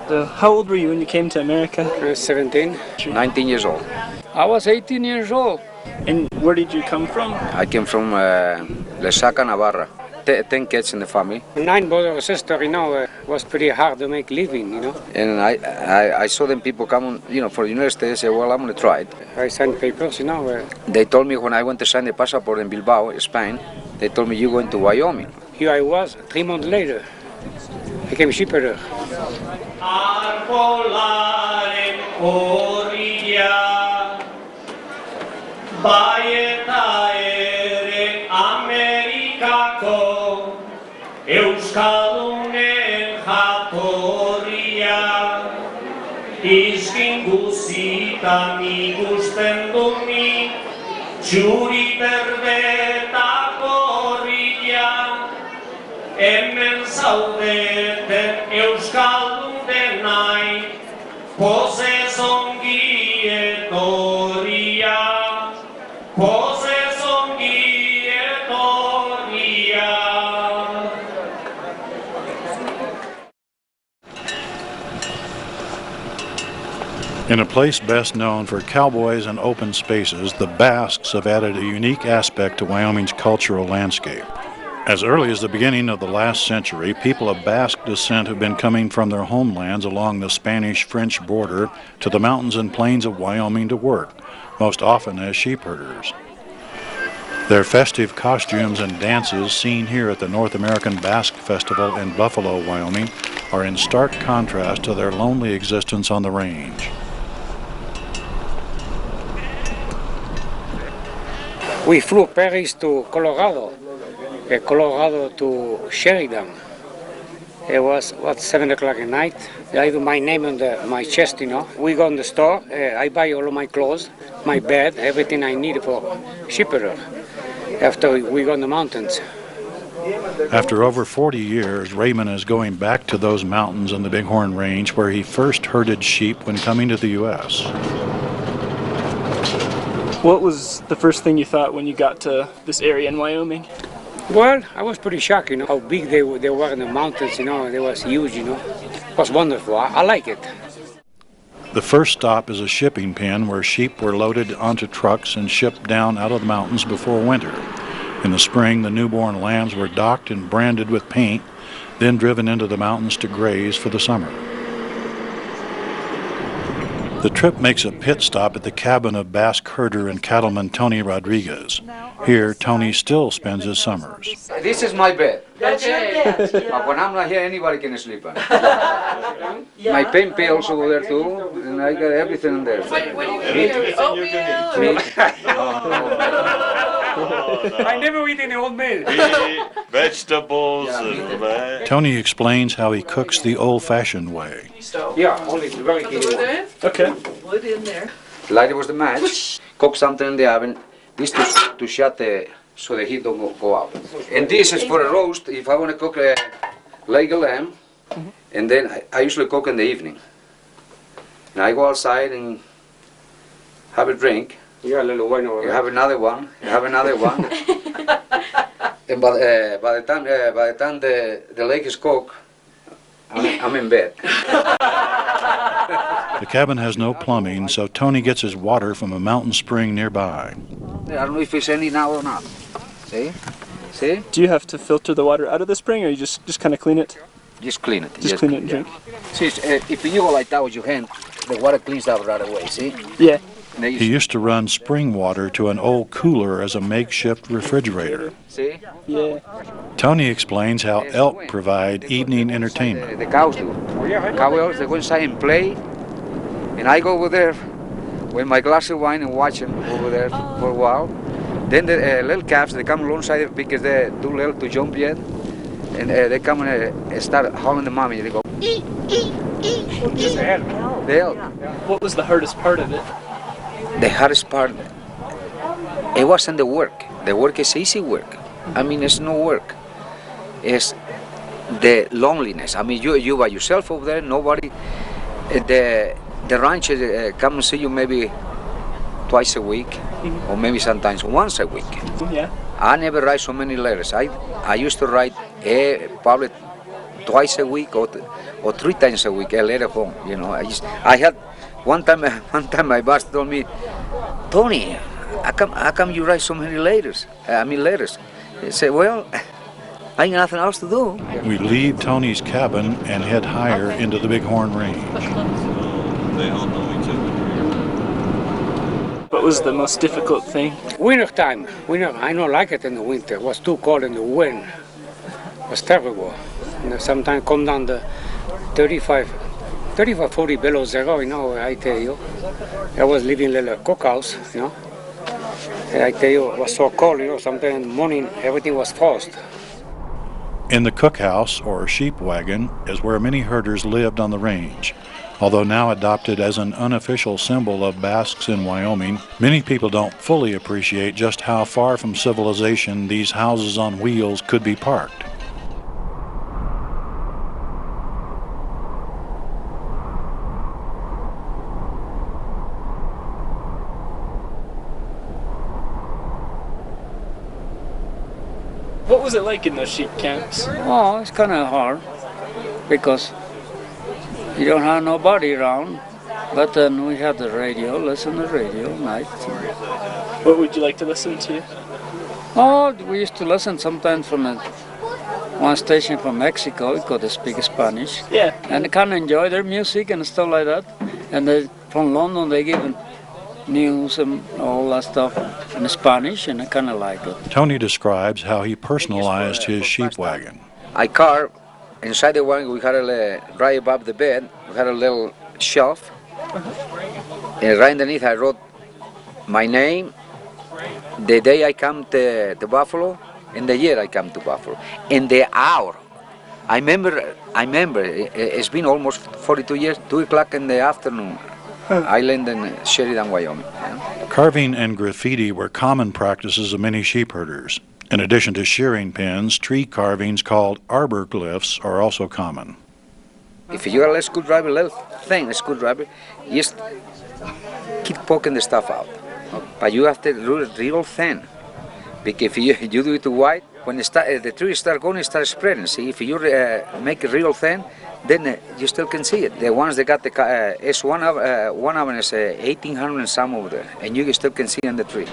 How old were you when you came to America? 17. 19 years old. I was 18 years old. And where did you come from? I came from Lesaca, Navarra. 10 kids in the family. 9 brothers and sisters, was pretty hard to make living, And I saw them people come, for the United States. I said, well, I'm going to try it. I signed papers, They told me when I went to sign the passport in Bilbao, Spain, they told me, you're going to Wyoming. Here I was, 3 months later. I became sheepherder. Euskaldunen jatorria Izkin guzitan ikusten dut ni Txuri berdetako horria Hemen zaudeten Euskaldun denai Pozez ongi etorria Pozez ongi etorria In a place best known for cowboys and open spaces, the Basques have added a unique aspect to Wyoming's cultural landscape. As early as the beginning of the last century, people of Basque descent have been coming from their homelands along the Spanish-French border to the mountains and plains of Wyoming to work, most often as sheep herders. Their festive costumes and dances seen here at the North American Basque Festival in Buffalo, Wyoming, are in stark contrast to their lonely existence on the range. We flew Paris to Colorado, Colorado to Sheridan. It was, 7 o'clock at night. I do my name on my chest, We go in the store, I buy all of my clothes, my bed, everything I need for sheepherder. After we go in the mountains. After over 40 years, Raymond is going back to those mountains in the Bighorn Range where he first herded sheep when coming to the U.S. What was the first thing you thought when you got to this area in Wyoming? Well, I was pretty shocked, how big they were in the mountains, They was huge, It was wonderful. I like it. The first stop is a shipping pen where sheep were loaded onto trucks and shipped down out of the mountains before winter. In the spring, the newborn lambs were docked and branded with paint, then driven into the mountains to graze for the summer. The trip makes a pit stop at the cabin of Basque herder and cattleman Tony Rodriguez. Here, Tony still spends his summers. This is my bed. That's your bed. But when I'm not here, anybody can sleep on it. My paint pails over there too, and I got everything in there. What do you eat? Oatmeal? I never eat any oatmeal. Vegetables. Tony explains how he cooks the old-fashioned way. Yeah, only very easy. Okay. Wood in there. Light was the match. Cook something in the oven. This to shut so the heat don't go out. And this is for a roast. If I want to cook a leg of lamb, and then I usually cook in the evening. And I go outside and have a drink. Yeah, a little wine over You there. have another one. You have another one. And by the time the leg is cooked, I'm in bed. The cabin has no plumbing, so Tony gets his water from a mountain spring nearby. I don't know if it's any now or not. See? See? Do you have to filter the water out of the spring, or you just kind of clean it? Just clean it. Just clean it and drink? See, if you go like that with your hand, the water cleans out right away, see? Yeah. He used to run spring water to an old cooler as a makeshift refrigerator. See? Yeah. Tony explains how elk provide evening entertainment. The cows do. Cows, they go inside and play, and I go over there with my glass of wine and watch them over there for a while. Then the little calves, they come alongside because they're too little to jump yet, and they come and start hauling the mommy. They go, eat, eat, eat. The elk. What was the hardest part of it? The hardest part, it wasn't the work. The work is easy work. I mean, it's no work. It's the loneliness. I mean, you by yourself over there, nobody. The ranchers come and see you maybe twice a week, or maybe sometimes once a week. Yeah. I never write so many letters. I used to write probably twice a week or 3 times a week. I letter home. You know, I had one time my boss told me, Tony, how come you write so many letters? Letters. I said, well, I ain't nothing else to do. We leave Tony's cabin and head higher into the Bighorn Range. They all know each other. What was the most difficult thing? Winter time. I don't like it in the winter. It was too cold in the wind. It was terrible. Sometimes come down to 35, 40 below zero, you know, I tell you. I was living in a cookhouse, you know. And I tell you, it was so cold, you know, sometimes in the morning everything was frost. In the cookhouse, or sheep wagon, is where many herders lived on the range. Although now adopted as an unofficial symbol of Basques in Wyoming, many people don't fully appreciate just how far from civilization these houses on wheels could be parked. What was it like in those sheep camps? Oh, it's kind of hard because you don't have nobody around. But then we had the radio, listen to the radio night. What would you like to listen to? Oh, we used to listen sometimes from one station from Mexico because they speak Spanish. Yeah. And they kind of enjoy their music and stuff like that. And they, from London, they give news and all that stuff in Spanish, and I kind of like it. Tony describes how he personalized his sheep wagon. I carved inside the wagon. We had right above the bed. We had a little shelf, and right underneath I wrote my name, the day I come to Buffalo, and the year I come to Buffalo, and the hour. I remember. It's been almost 42 years. 2 o'clock in the afternoon. I land in Sheridan, Wyoming. Yeah. Carving and graffiti were common practices of many sheep herders. In addition to shearing pins, tree carvings called arbor glyphs are also common. If you got a screwdriver, little thing, a screwdriver, just keep poking the stuff out. But you have to do it real thin. Because if you do it too wide, when the trees start going, it starts spreading. See, if you make it real thin, then you still can see it. The ones that got the one of them is 1800 and some over there, and you still can see in the tree.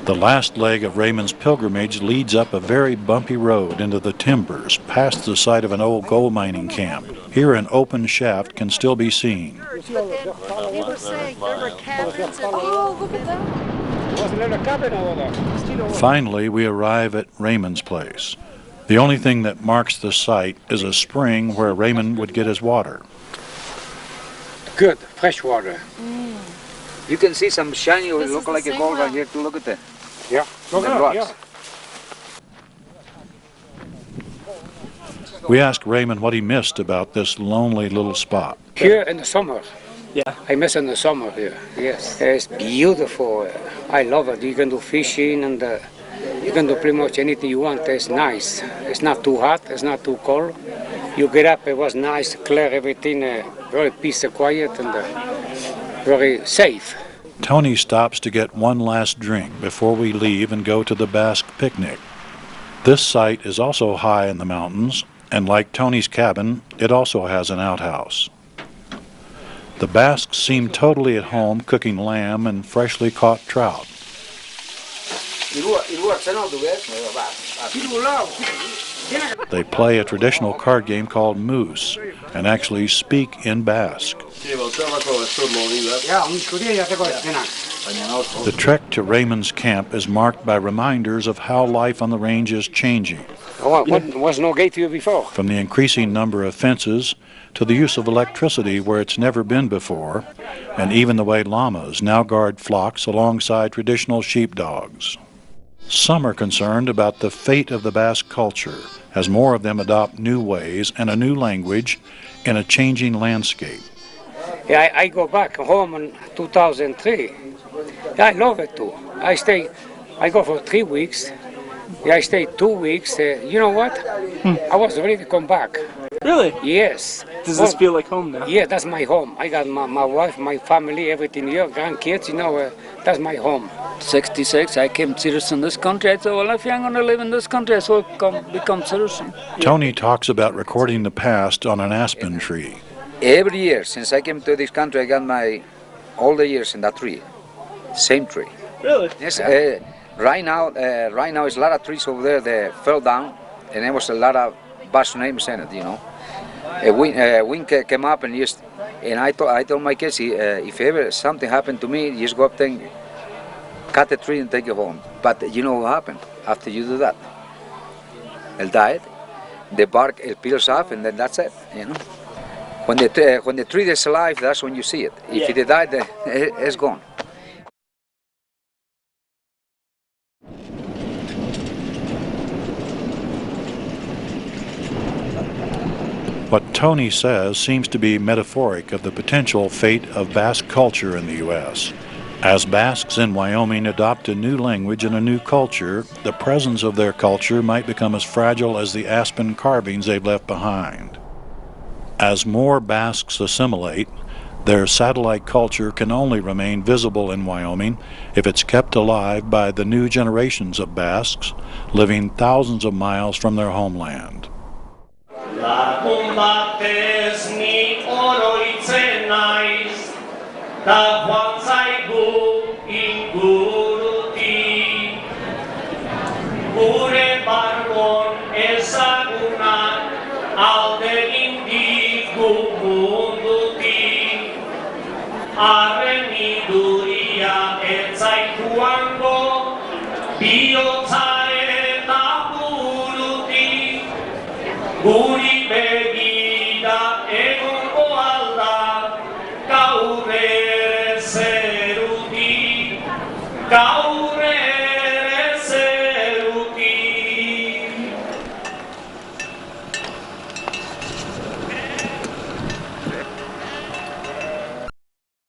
The last leg of Raymond's pilgrimage leads up a very bumpy road into the timbers, past the site of an old gold mining camp. Here an open shaft can still be seen. But then they were saying there were cabins and oh, look at that. Was a little cabin over there. Finally, we arrive at Raymond's place. The only thing that marks the site is a spring where Raymond would get his water. Good, fresh water. You can see some shiny, This look is the like a same gold right one. here. To look at that. Yeah, The rocks. We asked Raymond what he missed about this lonely little spot. Here in the summer. Yeah. I miss in the summer here, yes. It's beautiful. I love it. You can do fishing and you can do pretty much anything you want. It's nice. It's not too hot. It's not too cold. You get up, it was nice, clear, everything, very peace and quiet and very safe. Tony stops to get one last drink before we leave and go to the Basque picnic. This site is also high in the mountains, and like Tony's cabin, it also has an outhouse. The Basques seem totally at home cooking lamb and freshly caught trout. They play a traditional card game called Moose and actually speak in Basque. The trek to Raymond's camp is marked by reminders of how life on the range is changing. Was no gate here before. From the increasing number of fences to the use of electricity where it's never been before, and even the way llamas now guard flocks alongside traditional sheepdogs. Some are concerned about the fate of the Basque culture as more of them adopt new ways and a new language in a changing landscape. Yeah, I go back home in 2003. Yeah, I love it too. I go for 3 weeks. Yeah, I stayed 2 weeks. You know what? I was ready to come back. Really? Yes. Does this feel like home now? Yeah, that's my home. I got my wife, my family, everything here, grandkids, that's my home. 66, I came citizen in this country. I thought, well, if I'm going to live in this country, I so become citizen. Tony talks about recording the past on an aspen tree. Every year since I came to this country, I got all the years in that tree, same tree. Really? Yes. Right now is a lot of trees over there that fell down, and there was a lot of Basque names in it. A wind came up, and I told my kids, if ever something happened to me, just go up there, cut the tree and take it home. But you know what happened after you do that? It died. The bark it peels off, and then that's it. When the tree is alive, that's when you see it. If it died, it's gone. What Tony says seems to be metaphoric of the potential fate of Basque culture in the U.S. As Basques in Wyoming adopt a new language and a new culture, the presence of their culture might become as fragile as the aspen carvings they've left behind. As more Basques assimilate, their satellite culture can only remain visible in Wyoming if it's kept alive by the new generations of Basques living thousands of miles from their homeland. Lagun batez ni oroitzen naiz, da joan zaigu ingurutik. Gure barkon ezagunak alde egin digu mundutik. Arren iduria ez zait joango, bihotza eta burutik. Guri begira